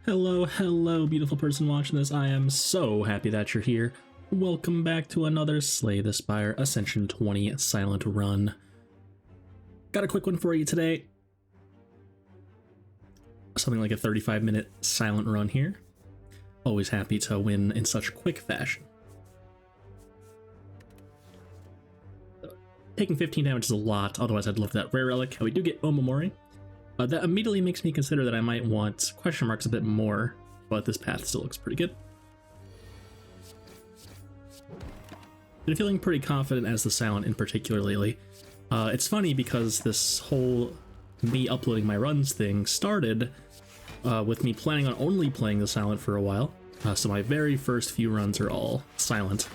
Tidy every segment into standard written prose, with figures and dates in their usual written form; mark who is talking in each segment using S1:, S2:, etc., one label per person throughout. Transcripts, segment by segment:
S1: Hello, hello, beautiful person watching this. I am so happy that you're here. Welcome back to another Slay the Spire Ascension 20 Silent Run. Got a quick one for you today. Something like a 35-minute silent run here. Always happy to win in such quick fashion. Taking 15 damage is a lot, otherwise I'd love that rare relic. We do get Omamori. That immediately makes me consider that I might want question marks a bit more, but this path still looks pretty good. Been feeling pretty confident as the Silent in particular lately. It's funny because this whole me uploading my runs thing started with me planning on only playing the Silent for a while. So my very first few runs are all Silent.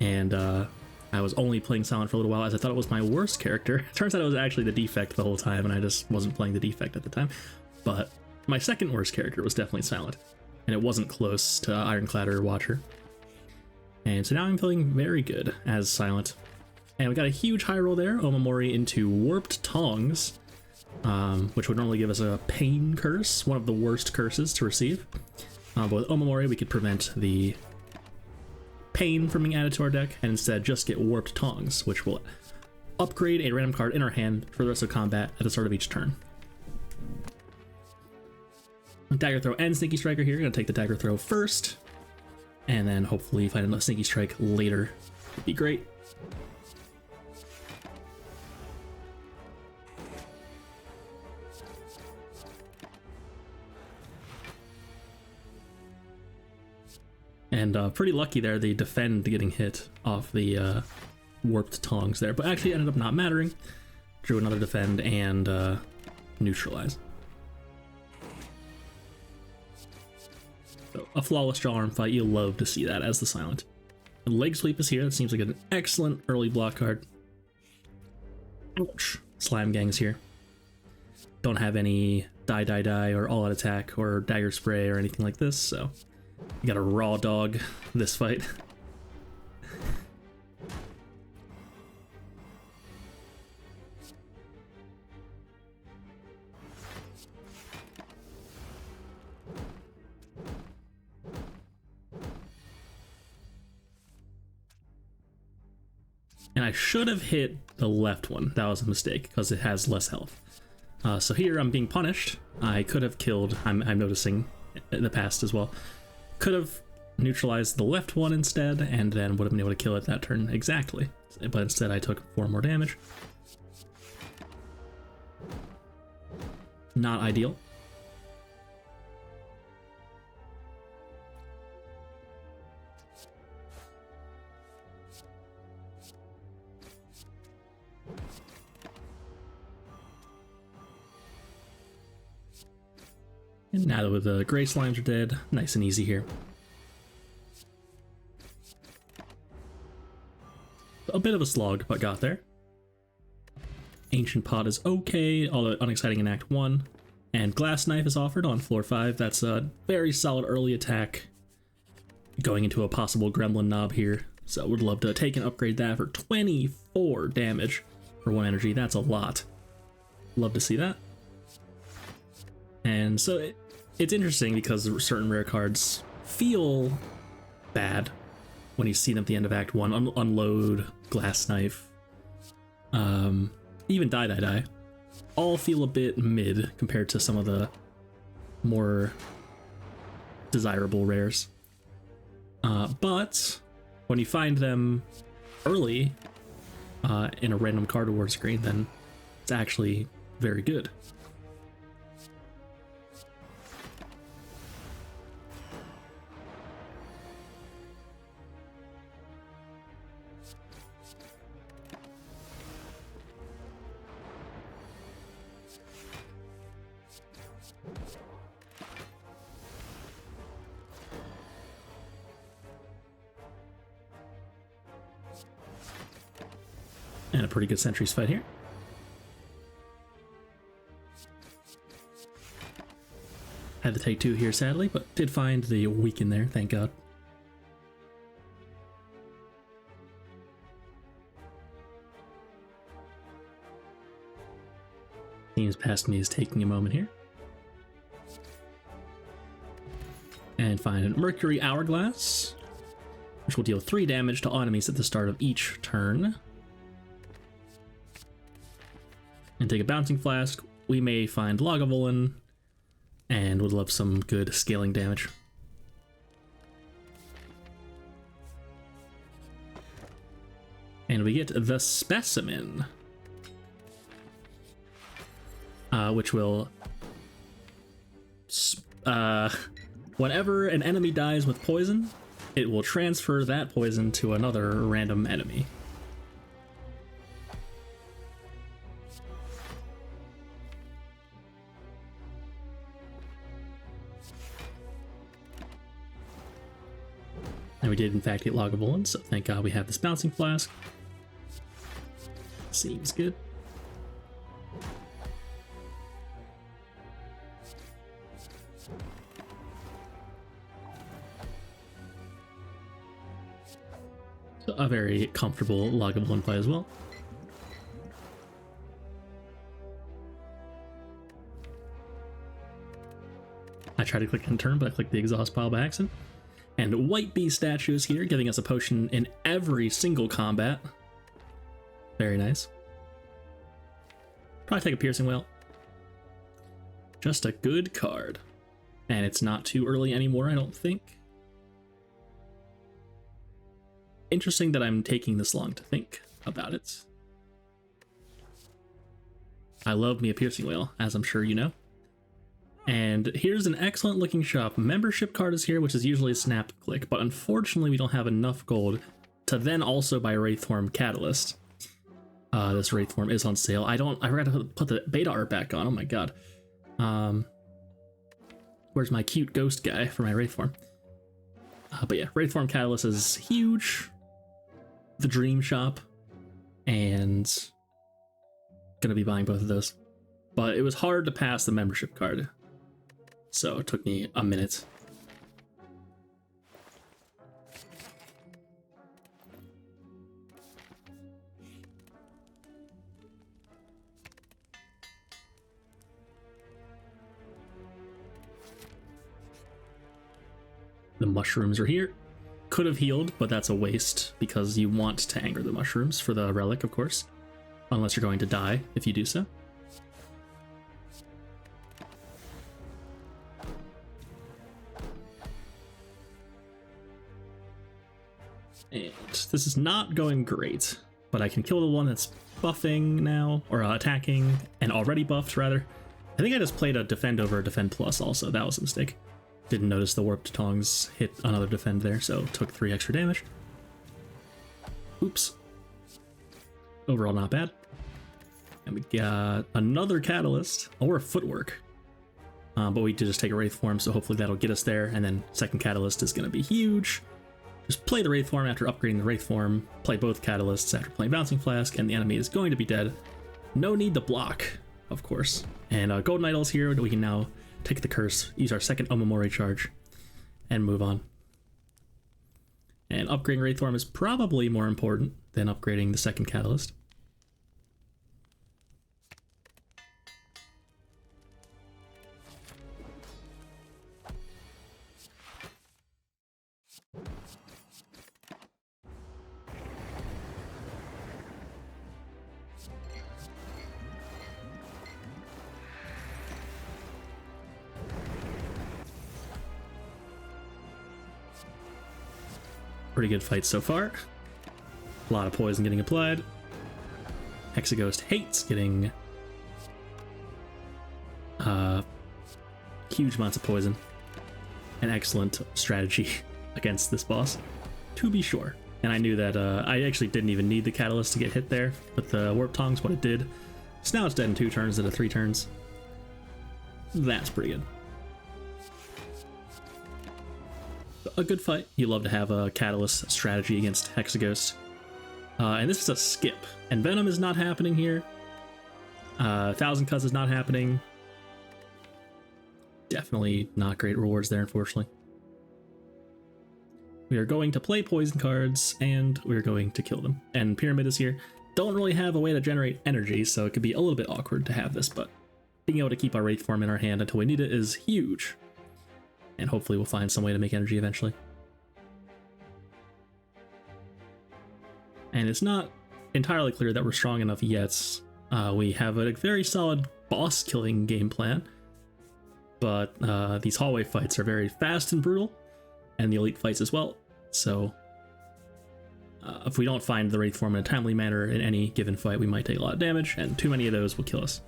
S1: And I was only playing Silent for a little while as I thought it was my worst character. Turns out it was actually the defect the whole time and I just wasn't playing the defect at the time. But my second worst character was definitely Silent. And it wasn't close to Ironclad or Watcher. And so now I'm feeling very good as Silent. And we got a huge high roll there, Omamori into Warped Tongs, which would normally give us a Pain Curse, one of the worst curses to receive. But with Omamori we could prevent the pain from being added to our deck and instead just get Warped Tongs, which will upgrade a random card in our hand for the rest of combat at the start of each turn. Dagger Throw and Sneaky Striker here. Gonna take the Dagger Throw first, and then hopefully find a Sneaky Strike later. Would be great. And pretty lucky there, they defend getting hit off the Warped Tongs there, but actually ended up not mattering. Drew another defend and neutralize. So a flawless jaw arm fight, you love to see that as the Silent. The Leg Sweep is here, that seems like an excellent early block card. Ouch. Slime Gang's here. Don't have any die or all out attack or dagger spray or anything like this, so you gotta raw dog this fight. And I should have hit the left one. That was a mistake because it has less health. So here I'm being punished. I could have killed, I'm noticing in the past as well. Could have neutralized the left one instead, and then would have been able to kill it that turn exactly. But instead I took 4 more damage. Not ideal. And now that the gray slimes are dead, nice and easy here. A bit of a slog, but got there. Ancient Pot is okay, although unexciting in Act 1. And Glass Knife is offered on floor 5. That's a very solid early attack going into a possible Gremlin Knob here. So would love to take and upgrade that for 24 damage for 1 energy. That's a lot. Love to see that. And so it's interesting because certain rare cards feel bad when you see them at the end of Act 1. Unload, Glass Knife, even Die, all feel a bit mid compared to some of the more desirable rares. But when you find them early in a random card award screen, then it's actually very good. And a pretty good Sentries fight here. Had to take 2 here sadly, but did find the weaken there, thank God. Seems past me is taking a moment here. And find a Mercury Hourglass, which will deal 3 damage to enemies at the start of each turn. And take a Bouncing Flask. We may find Lagavulin, and would love some good scaling damage. And we get the Specimen, which will... whenever an enemy dies with poison, it will transfer that poison to another random enemy. And we did in fact get Lagavulin, so thank God we have this Bouncing Flask. Seems good. So a very comfortable Lagavulin play as well. I tried to click in turn, but I clicked the exhaust pile by accident. And White Bee statues here, giving us a potion in every single combat. Very nice. Probably take a Piercing Whale. Just a good card. And it's not too early anymore, I don't think. Interesting that I'm taking this long to think about it. I love me a Piercing Whale, as I'm sure you know. And here's an excellent looking shop. Membership card is here, which is usually a snap click, but unfortunately we don't have enough gold to then also buy Wraithform Catalyst. This Wraithform is on sale. I forgot to put the beta art back on. Oh my god. Where's my cute ghost guy for my Wraithform? But yeah, Wraithform Catalyst is huge. The Dream Shop, and gonna be buying both of those. But it was hard to pass the membership card, so it took me a minute. The mushrooms are here. Could have healed, but that's a waste because you want to anger the mushrooms for the relic, of course. Unless you're going to die if you do so. And this is not going great, but I can kill the one that's buffing now, or attacking, and already buffed, rather. I think I just played a defend over a defend plus also. That was a mistake. Didn't notice the warped tongs hit another defend there, so took 3 extra damage. Oops. Overall, not bad. And we got another Catalyst, or Footwork. But we did just take a Wraith form, so hopefully that'll get us there. And then second Catalyst is going to be huge. Just play the Wraith form after upgrading the Wraith form. Play both Catalysts after playing Bouncing Flask, and the enemy is going to be dead. No need to block, of course. And Golden Idol's here, we can now take the curse, use our second Omamori charge, and move on. And upgrading Wraith form is probably more important than upgrading the second Catalyst. Pretty good fight so far. A lot of poison getting applied. Hexaghost hates getting huge amounts of poison. An excellent strategy against this boss, to be sure. And I knew that I actually didn't even need the Catalyst to get hit there with the Warp Tongs, but it did. So now it's dead in 2 turns instead of 3 turns. That's pretty good. A good fight. You love to have a Catalyst strategy against Hexaghost. And this is a skip. And Venom is not happening here. Thousand Cuts is not happening. Definitely not great rewards there, unfortunately. We are going to play poison cards, and we're going to kill them. And Pyramid is here. Don't really have a way to generate energy, so it could be a little bit awkward to have this, but being able to keep our Wraith form in our hand until we need it is huge. and hopefully we'll find some way to make energy eventually. And it's not entirely clear that we're strong enough yet. We have a very solid boss killing game plan, but these hallway fights are very fast and brutal, and the elite fights as well. So if we don't find the Wraith form in a timely manner in any given fight, we might take a lot of damage, and too many of those will kill us.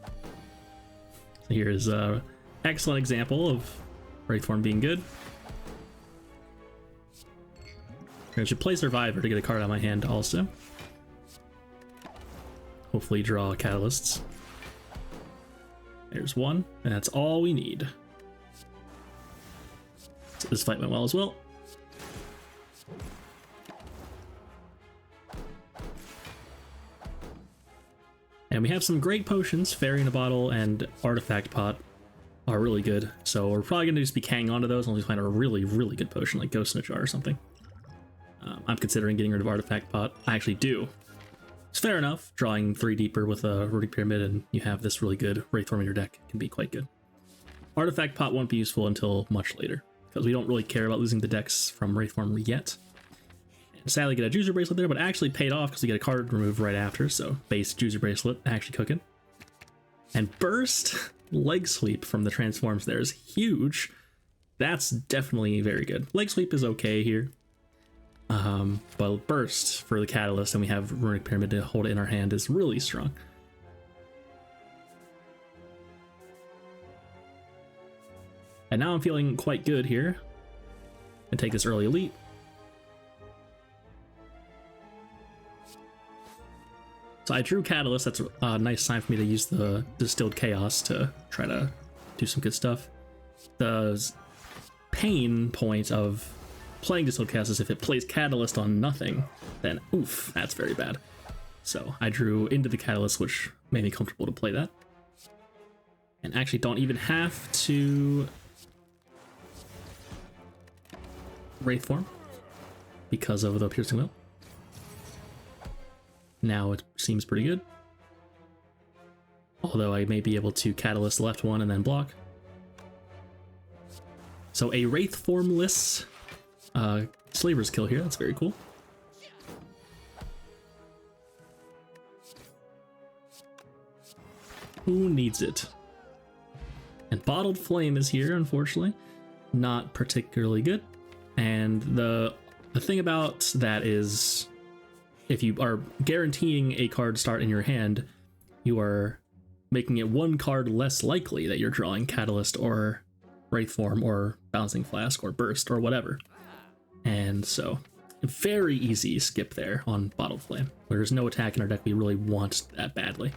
S1: So here's an excellent example of Wraith form being good. I should play Survivor to get a card out of my hand also. Hopefully draw catalysts. There's one, and that's all we need. So this fight went well as well. And we have some great potions. Fairy in a Bottle and Artifact Pot are really good. So we're probably going to just be hanging on to those unless we find a really, really good potion like Ghost in a Jar or something. I'm considering getting rid of Artifact Pot. I actually do. It's fair enough. Drawing 3 deeper with a Runic Pyramid and you have this really good Wraith form in your deck can be quite good. Artifact Pot won't be useful until much later, because we don't really care about losing the decks from Wraith form yet. And sadly get a Juicer Bracelet there, but actually paid off because we get a card removed right after, so base Juicer Bracelet actually cooking. And Burst Leg Sweep from the Transforms there is huge. That's definitely very good. Leg Sweep is okay here. But Burst for the Catalyst, and we have Runic Pyramid to hold it in our hand, is really strong. And now I'm feeling quite good here. And take this early elite. So I drew Catalyst. That's a nice sign for me to use the Distilled Chaos to try to do some good stuff. The pain point of playing Distilled Chaos is if it plays Catalyst on nothing, then oof, that's very bad. So I drew into the Catalyst, which made me comfortable to play that. And actually don't even have to Wraith form because of the Piercing Will. Now it seems pretty good. Although I may be able to Catalyst left one and then block. So a Wraith formless Slaver's Kill here, that's very cool. Who needs it? And Bottled Flame is here, unfortunately. Not particularly good. And the thing about that is, if you are guaranteeing a card start in your hand, you are making it one card less likely that you're drawing Catalyst or Wraith Form or Bouncing Flask or Burst or whatever. And so, very easy skip there on Bottled Flame. There's no attack in our deck we really want that badly.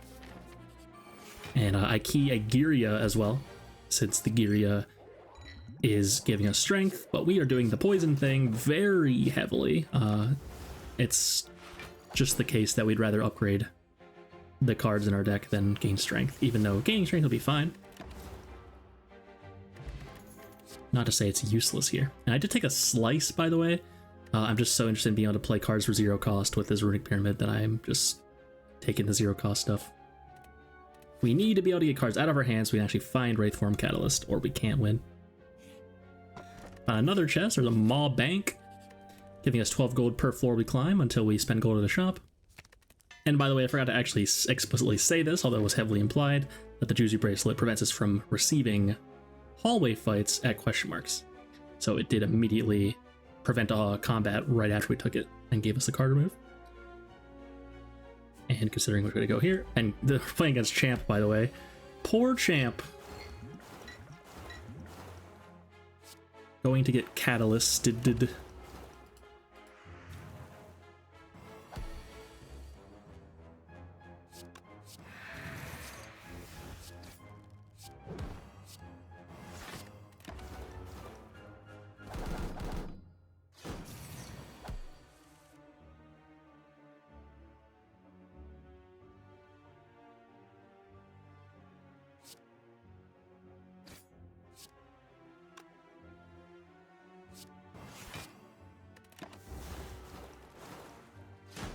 S1: And I key a Giria as well, since the Giria is giving us strength, but we are doing the poison thing very heavily. It's just the case that we'd rather upgrade the cards in our deck than gain strength, even though gaining strength will be fine. Not to say it's useless here. And I did take a slice, by the way. I'm just so interested in being able to play cards for 0 cost with this Runic Pyramid that I'm just taking the 0 cost stuff. We need to be able to get cards out of our hands so we can actually find Wraith Form Catalyst, or we can't win. On another chest, there's a Maw Bank, giving us 12 gold per floor we climb until we spend gold at the shop. And by the way, I forgot to actually explicitly say this, although it was heavily implied, that the Juicy Bracelet prevents us from receiving hallway fights at question marks. So it did immediately prevent combat right after we took it and gave us the card remove. And considering which way to go here, and the playing against Champ, by the way. Poor Champ. Going to get catalysted.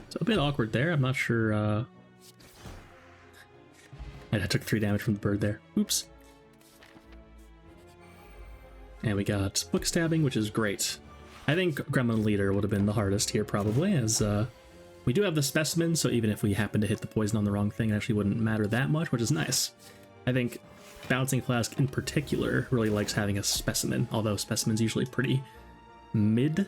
S1: So a bit awkward there. I'm not sure. I took 3 damage from the bird there. Oops. And we got book stabbing, which is great. I think Gremlin Leader would have been the hardest here probably, as we do have the specimen, so even if we happen to hit the poison on the wrong thing, it actually wouldn't matter that much, which is nice. I think Bouncing Flask in particular really likes having a specimen, although specimen's usually pretty mid.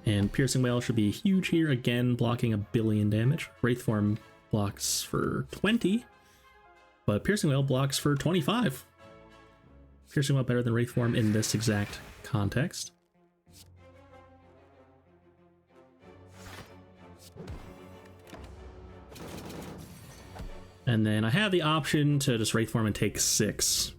S1: And Piercing Whale should be huge here, again blocking 1 billion damage. Wraithform blocks for 20, but Piercing Whale blocks for 25. Piercing Whale better than Wraithform in this exact context. And then I have the option to just Wraithform and take 6.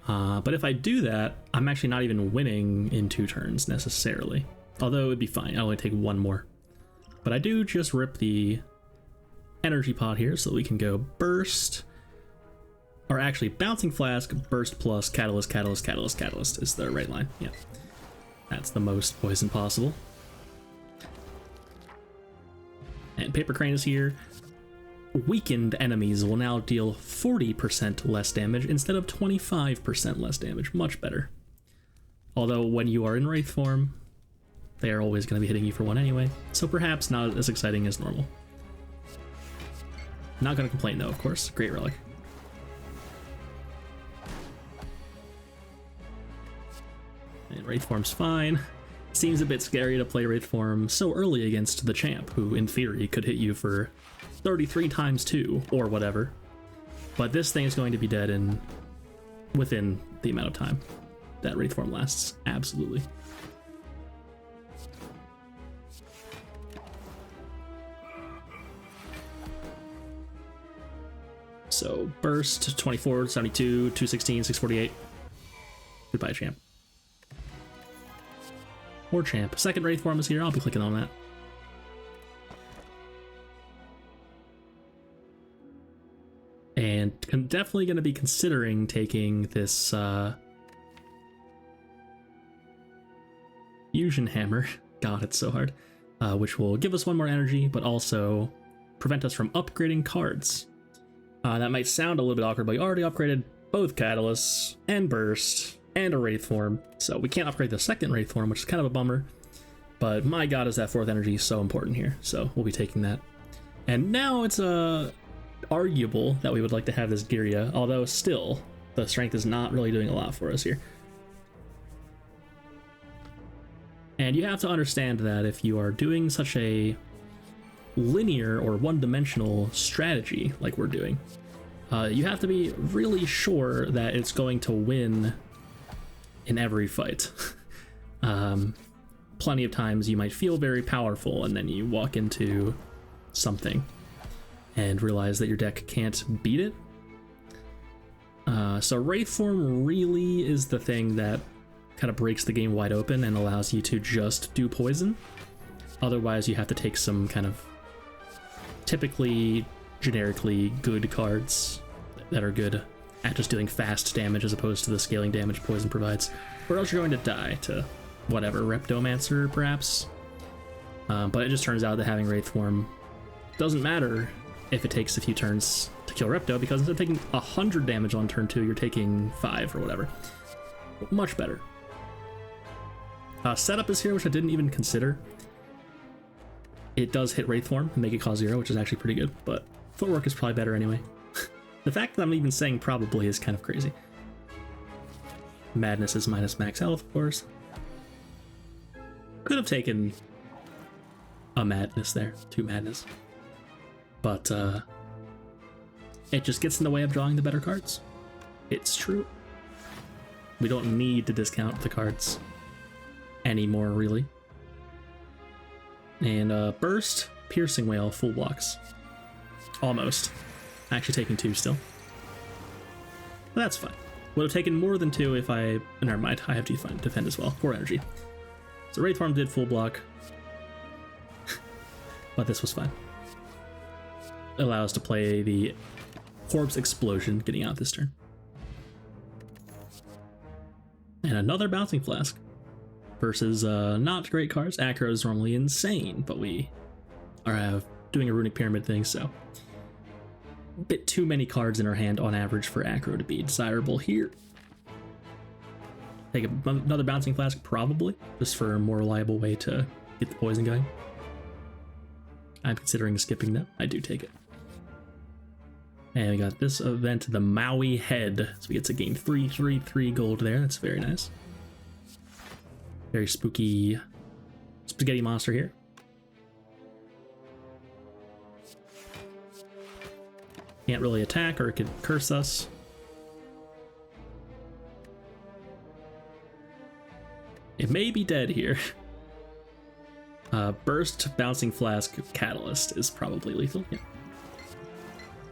S1: But if I do that, I'm actually not even winning in 2 turns necessarily. Although it'd be fine, I'll only take 1 more. But I do just rip the energy pot here so that we can go Burst. Or actually, Bouncing Flask, Burst plus Catalyst, Catalyst, Catalyst, Catalyst is the right line. Yeah. That's the most poison possible. And Paper Crane is here. Weakened enemies will now deal 40% less damage instead of 25% less damage. Much better. Although when you are in Wraith form, they are always going to be hitting you for 1 anyway, so perhaps not as exciting as normal. Not going to complain though, of course. Great relic. And Wraith form's fine. Seems a bit scary to play Wraith form so early against the champ, who in theory could hit you for 33 times 2 or whatever. But this thing is going to be dead within the amount of time that Wraith form lasts. Absolutely. So burst 24, 72, 216, 648. Goodbye, champ. Or champ. Second Wraith form is here. I'll be clicking on that. And I'm definitely going to be considering taking this Fusion Hammer. God, it's so hard. Which will give us 1 more energy, but also prevent us from upgrading cards. That might sound a little bit awkward, but we already upgraded both Catalysts and Burst and a Wraith form, so we can't upgrade the second Wraith form, which is kind of a bummer. But my god, is that 4th energy so important here, so we'll be taking that. And now it's arguable that we would like to have this Girya, although still, the strength is not really doing a lot for us here. And you have to understand that if you are doing such a linear or one-dimensional strategy like we're doing, you have to be really sure that it's going to win in every fight. Plenty of times you might feel very powerful and then you walk into something and realize that your deck can't beat it. So Wraith form really is the thing that kind of breaks the game wide open and allows you to just do poison. Otherwise you have to take some kind of typically generically good cards that are good at just doing fast damage as opposed to the scaling damage poison provides, or else you're going to die to whatever, Reptomancer perhaps. But it just turns out that having Wraith form doesn't matter if it takes a few turns to kill Repto, because instead of taking 100 damage on turn 2, you're taking 5 or whatever. Much better. Setup is here, which I didn't even consider. It does hit Wraith form and make it cost 0, which is actually pretty good, but footwork is probably better anyway. The fact that I'm even saying probably is kind of crazy. Madness is minus max health, of course. Could have taken a Madness there, 2 Madness. But it just gets in the way of drawing the better cards. It's true. We don't need to discount the cards anymore, really. And Burst, Piercing Whale, full blocks. Almost. Actually taking 2 still. But that's fine. Would have taken more than 2 if I... Never mind, I have to defend as well. 4 energy. So Wraith form did full block. But this was fine. It allows us to play the Corpse Explosion getting out this turn. And another Bouncing Flask. Versus not great cards. Acro is normally insane, but we are doing a Runic Pyramid thing, so a bit too many cards in our hand on average for aggro to be desirable here. Take another Bouncing Flask, probably, just for a more reliable way to get the poison going. I'm considering skipping that. I do take it. And we got this event, the Maui Head. So we get to gain 3 gold there. That's very nice. Very spooky spaghetti monster here. Can't really attack, or it could curse us. It may be dead here. Burst, Bouncing Flask, Catalyst is probably lethal. Yeah.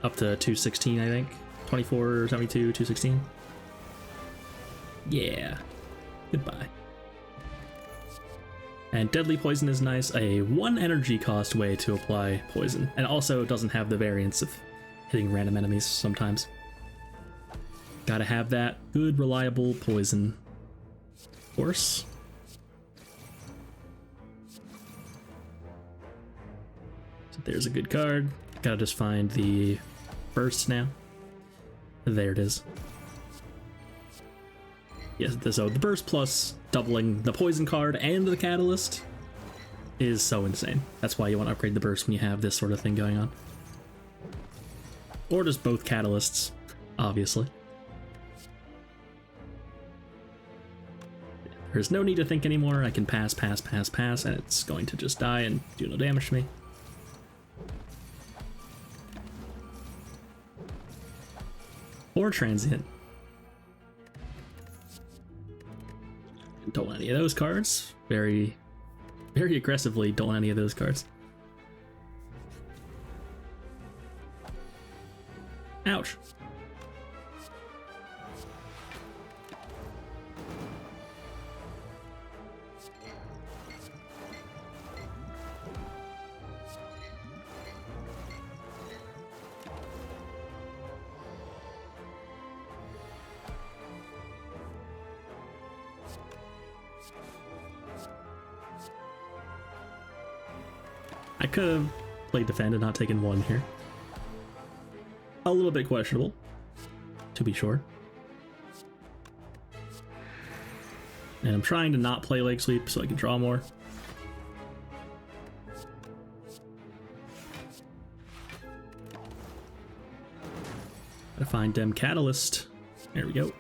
S1: Up to 216, I think. 24, 72, 216. Yeah. Goodbye. And Deadly Poison is nice. A 1 energy cost way to apply poison. And also doesn't have the variance of hitting random enemies sometimes. Gotta have that good, reliable poison. Of course. So there's a good card. Gotta just find the burst now. There it is. Yes, so the burst plus doubling the poison card and the catalyst is so insane. That's why you want to upgrade the burst when you have this sort of thing going on. Or just both catalysts, obviously. There's no need to think anymore. I can pass, and it's going to just die and do no damage to me. Or transient. Don't want any of those cards. Very aggressively don't want any of those cards. Ouch. I could have played defend and not taken 1 here. A little bit questionable, to be sure. And I'm trying to not play leg sweep so I can draw more. Gotta find Dem Catalyst. There we go.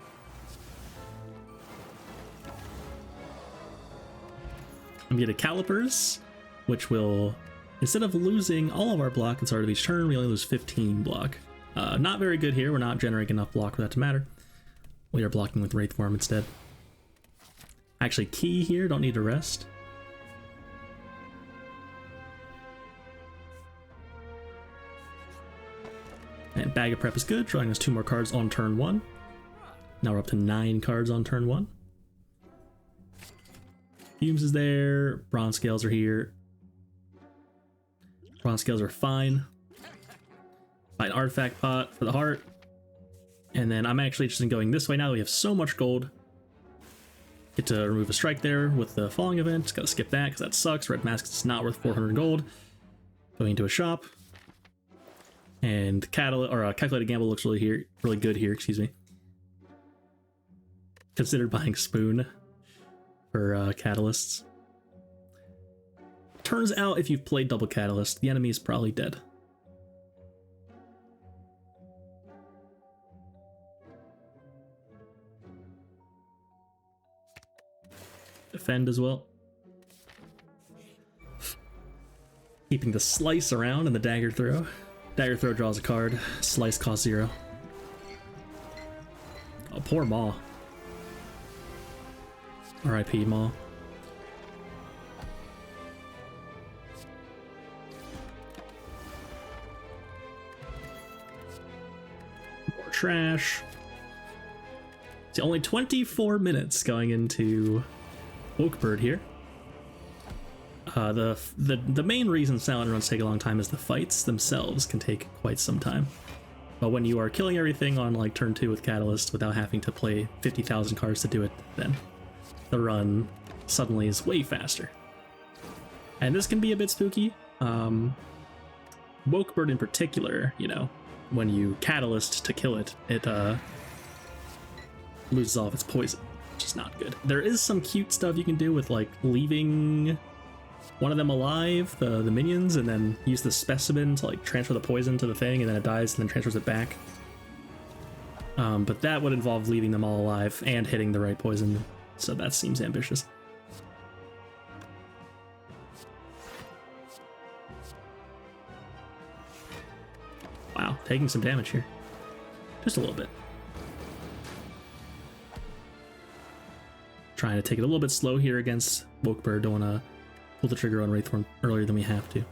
S1: I'm gonna get a Calipers, which will, instead of losing all of our block at the start of each turn, we only lose 15 block. Not very good here. We're not generating enough block for that to matter. We are blocking with Wraith Form instead. Actually, key here, don't need to rest. And Bag of Prep is good, drawing us 2 more cards on turn 1. Now we're up to 9 cards on turn 1. Fumes is there, Bronze Scales are here. Bronze Scales are fine. Buy an Artifact Pot for the heart. And then I'm actually interested in going this way now that we have so much gold. Get to remove a strike there with the falling event. Gotta skip that because that sucks. Red Mask is not worth 400 gold. Going into a shop. And Calculated Gamble looks really good here, excuse me. Considered buying Spoon for catalysts. Turns out if you've played double catalyst, the enemy is probably dead. Defend as well. Keeping the slice around and the dagger throw. Dagger throw draws a card. Slice costs 0. Oh, poor Maw. R.I.P. Maw. More trash. It's only 24 minutes going into Oakbird here. The main reason silent runs take a long time is the fights themselves can take quite some time. But when you are killing everything on like turn 2 with Catalyst without having to play 50,000 cards to do it, then the run suddenly is way faster. And this can be a bit spooky. Wokebird in particular, you know, when you catalyst to kill it, it loses all of its poison, which is not good. There is some cute stuff you can do with like leaving one of them alive, the minions, and then use the specimen to like transfer the poison to the thing, and then it dies and then transfers it back. But that would involve leaving them all alive and hitting the right poison, so that seems ambitious. Wow, taking some damage here. Just a little bit. Trying to take it a little bit slow here against Wokebird. Don't want to pull the trigger on Wraithform earlier than we have to.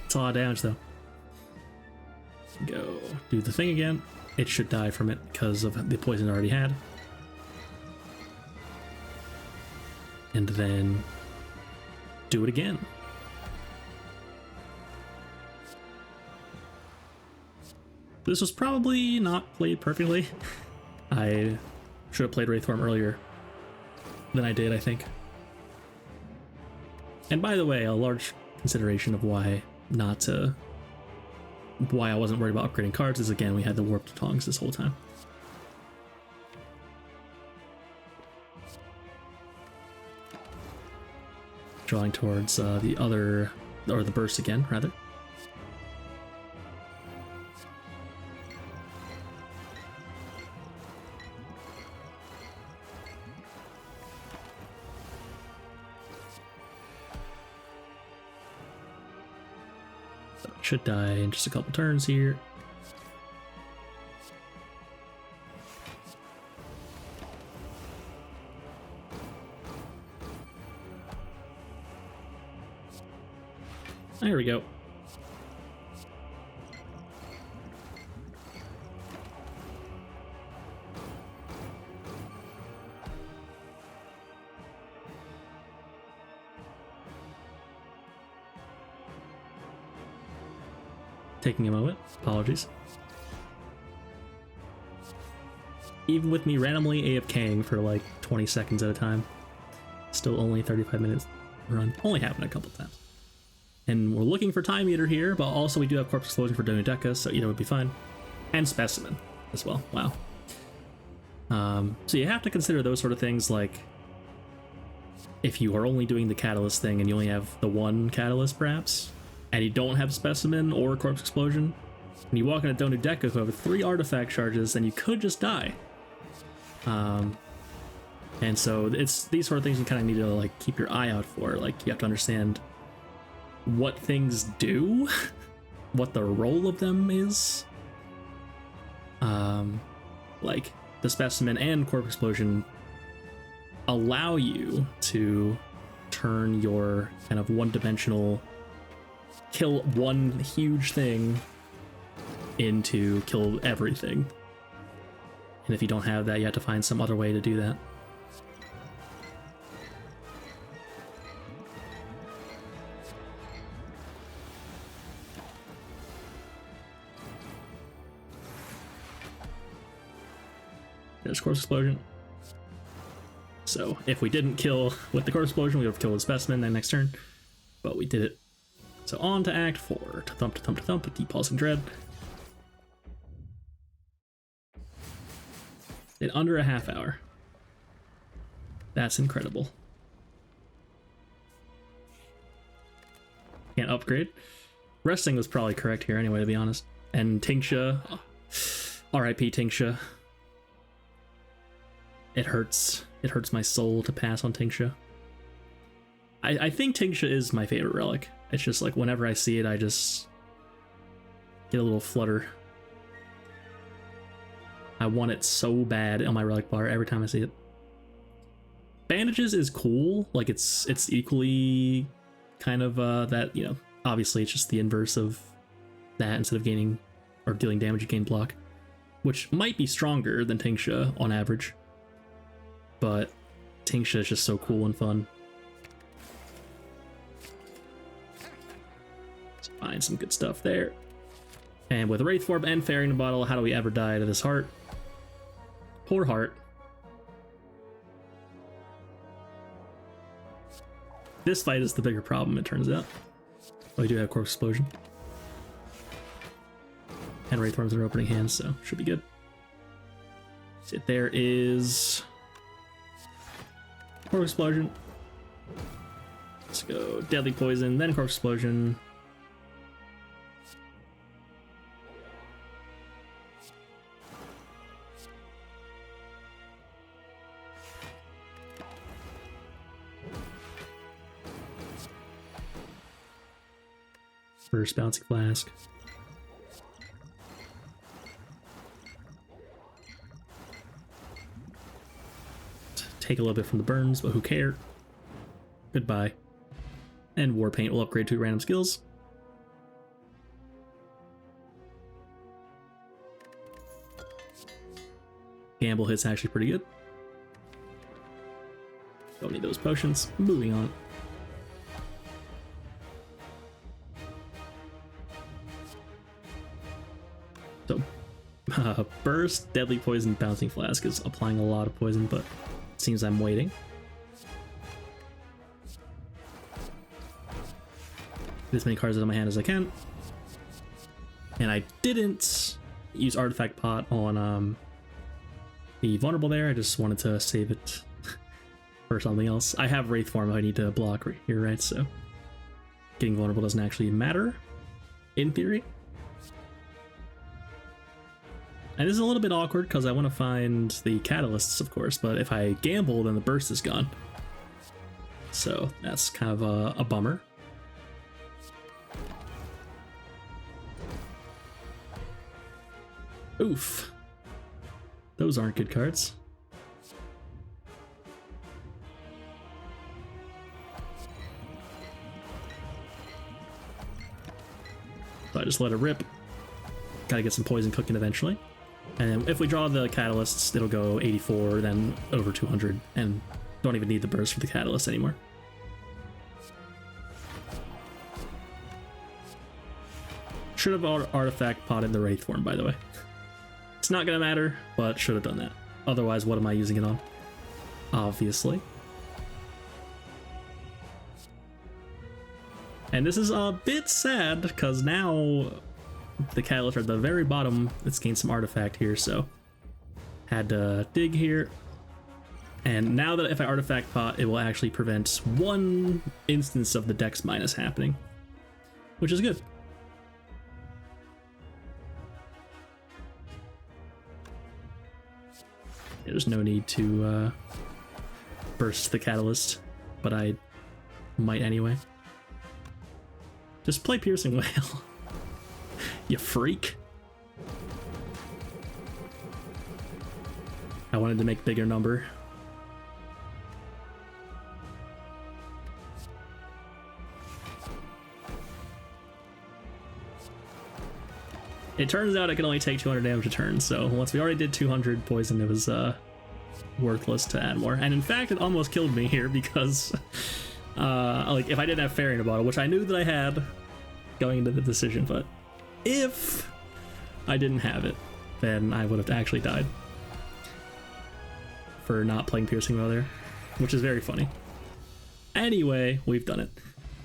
S1: It's a lot of damage though. Go do the thing again. It should die from it because of the poison it already had. And then do it again. This was probably not played perfectly. I should have played Wraithform earlier than I did, I think. And by the way, a large consideration of why I wasn't worried about upgrading cards is, again, we had the Warped Tongs this whole time. Drawing towards the other, or the burst again, rather. So it should die in just a couple turns here. There we go. Taking a moment. Apologies. Even with me randomly AFKing for like 20 seconds at a time, still only 35 minutes run. Only happened a couple times. And we're looking for Time Eater here, but also we do have Corpse Explosion for Donudeka, so either would be fine. And Specimen as well. Wow. So you have to consider those sort of things, like if you are only doing the Catalyst thing and you only have the one Catalyst, perhaps, and you don't have Specimen or Corpse Explosion, and you walk into Donudeka who have 3 artifact charges, then you could just die. And so it's these sort of things you kind of need to like keep your eye out for. Like, you have to understand what things do, what the role of them is. Like the Specimen and Corpse Explosion allow you to turn your kind of one-dimensional kill one huge thing into kill everything. And if you don't have that, you have to find some other way to do that. There's Corpse Explosion. So if we didn't kill with the Corpse Explosion, we would have killed the Specimen that next turn, but we did it. So on to Act 4. To thump, to thump, to thump with Deep Pulsing Dread. In under a half hour. That's incredible. Can't upgrade. Resting was probably correct here anyway, to be honest. And Tingsha. Oh, R.I.P. Tingsha. It hurts. It hurts my soul to pass on Tingsha. I think Tingsha is my favorite relic. It's just like whenever I see it, I just get a little flutter. I want it so bad on my relic bar every time I see it. Bandages is cool. Like it's equally kind of that, you know, obviously it's just the inverse of that. Instead of gaining or dealing damage, you gain block, which might be stronger than Tingsha on average. But Tingsha is just so cool and fun. Let's find some good stuff there. And with Wraithform and Fairing Bottle, how do we ever die to this heart? Poor heart. This fight is the bigger problem, it turns out. Oh, we do have Corpse Explosion. And Wraithworms in our opening hands, so should be good. So there is Corpse Explosion. Let's go Deadly Poison, then Corpse Explosion. First Bouncing Flask. Take a little bit from the burns, but who cares? Goodbye. And War Paint will upgrade to random skills. Gamble hit's actually pretty good. Don't need those potions. Moving on. So, Burst, Deadly Poison, Bouncing Flask is applying a lot of poison, but it seems I'm waiting. Get as many cards out of my hand as I can. And I didn't use Artifact Pot on the Vulnerable there. I just wanted to save it for something else. I have Wraith Form I need to block right here, right? So getting Vulnerable doesn't actually matter, in theory. And this is a little bit awkward because I want to find the catalysts, of course, but if I gamble, then the burst is gone. So that's kind of a bummer. Oof. Those aren't good cards. So I just let it rip. Gotta get some poison cooking eventually. And if we draw the catalysts, it'll go 84, then over 200, and don't even need the burst for the catalyst anymore. Should have artifact potted the Wraith Form, by the way. It's not gonna matter, but should have done that. Otherwise, what am I using it on? Obviously. And this is a bit sad, because now the catalyst are at the very bottom. Let's gain some artifact here, so had to dig here. And now that if I artifact pot, it will actually prevent one instance of the Dex minus happening, which is good. There's no need to burst the catalyst, but I might anyway. Just play Piercing Wail. You freak. I wanted to make bigger number. It turns out I can only take 200 damage a turn, so once we already did 200 poison, it was worthless to add more. And in fact, it almost killed me here because like if I didn't have Fairy in a bottle, which I knew that I had going into the decision, but if I didn't have it, then I would have actually died for not playing Piercing Wail there, which is very funny. Anyway, we've done it.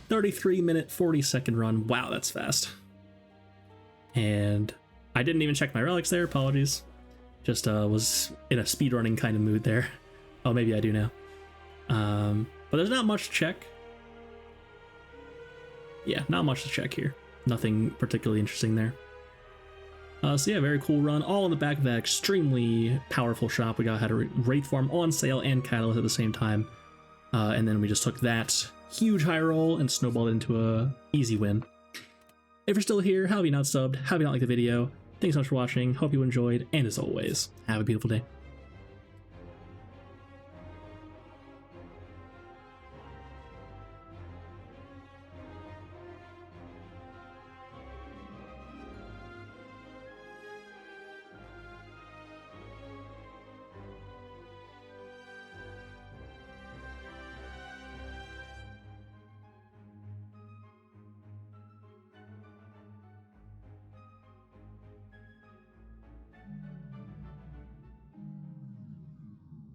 S1: 33-minute, 40-second run. Wow, that's fast. And I didn't even check my relics there, apologies. Just was in a speedrunning kind of mood there. Oh, maybe I do now. But there's not much to check. Yeah, not much to check here. Nothing particularly interesting there. So yeah, very cool run. All in the back of that extremely powerful shop. We had a Wraith Form on sale and Catalyst at the same time. And then we just took that huge high roll and snowballed it into a easy win. If you're still here, how have you not subbed? How have you not liked the video? Thanks so much for watching. Hope you enjoyed. And as always, have a beautiful day.